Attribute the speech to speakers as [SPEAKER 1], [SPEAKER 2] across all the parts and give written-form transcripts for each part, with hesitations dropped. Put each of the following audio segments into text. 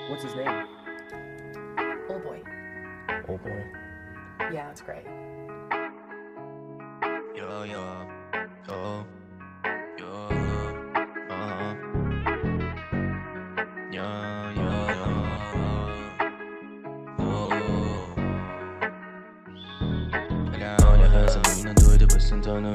[SPEAKER 1] What's his name?
[SPEAKER 2] Old boy.
[SPEAKER 1] Old boy.
[SPEAKER 2] Yeah, it's great.
[SPEAKER 3] Yo, yo, yo, yo, yo, yo, olha essa menina doida pra sentando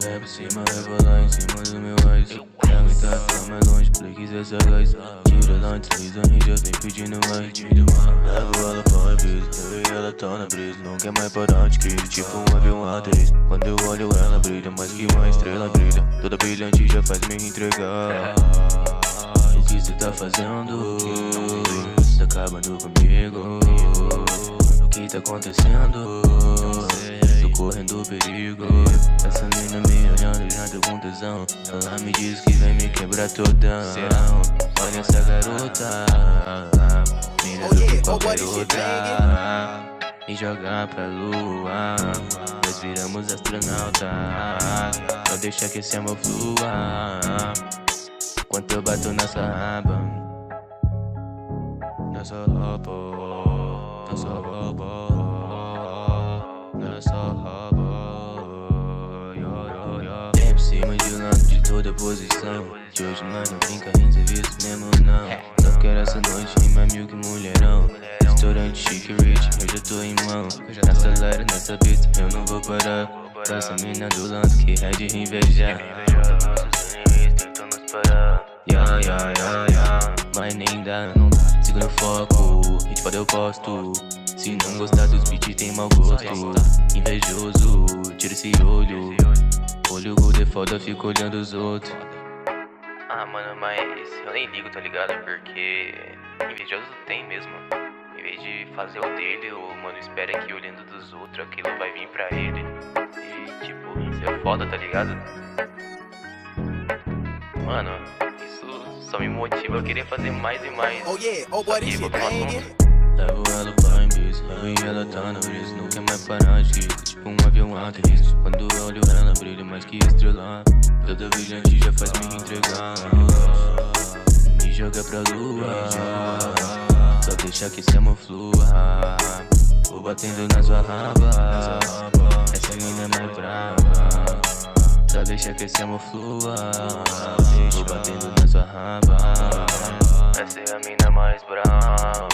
[SPEAKER 3] é por cima, rebolar em cima do meu raiz. Quer aguentar ficar mais longe, play quiser sagaz. Tira lá, desliza, e já vem pedindo mais. Levo ela pra uma brisa, eu e ela tá na brisa. Não quer mais parar de crise, tipo um avião A3. Quando eu olho ela brilha, mais que uma estrela brilha. Toda brilhante já faz me entregar. O que cê tá fazendo? Tá acabando comigo. O que tá acontecendo? Tô correndo perigo. Essa mina me olhando já deu com tesão. Ela me diz que vem me quebrar toda. Olha essa garota, mira do que qualquer outra. Me jogar pra lua, nós viramos astronauta. Não deixa que esse amor flua. Enquanto eu bato na sua raba, na sua roupa, na sua roupa, na sua roupa. Vem por cima de lado de toda posição. De hoje nós não brinca em serviço mesmo não. Só quero essa noite rima mil que mulherão. Restaurante chique rich, eu já tô em mão. Acelera nessa pista, eu não vou parar. Essa mina do lado que é de invejar. Mas nem dá, não dá. Segura o foco, hit foda eu posto. Se não gostar dos beats tem mau gosto. Invejoso, tira esse olho. Olho gordo é foda, fico olhando os outros. Ah, mano, mas eu nem ligo, tá ligado? Porque invejoso tem mesmo. Em vez de fazer o dele, o mano espera que olhando dos outros aquilo vai vir pra ele. E tipo, isso é foda, tá ligado? Mano, isso só me motiva a querer fazer mais e mais.
[SPEAKER 4] Oh yeah, oh boy, this shit banging.
[SPEAKER 3] Levo ela pra embisa, eu e ela tá na brisa. Não quer mais parar de risco, tipo um avião A3. Quando eu olho ela brilha mais que estrela. Toda brilhante já faz me entregar. Me joga pra lua, só deixa que esse amor flua. Vou batendo na sua raba, essa mina é mais brava. Só deixa que esse amor flua. Vou batendo na sua raba, essa é a mina mais brava.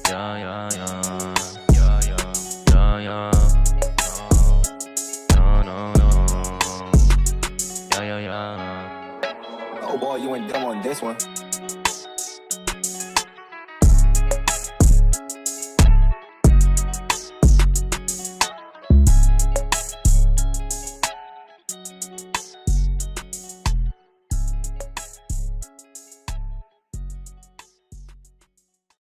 [SPEAKER 3] Yeah, yeah, yeah. Yeah, yeah. Yeah, yeah. No, no, no. Yeah, yeah, yeah.
[SPEAKER 4] Oh boy, you went dumb on this one.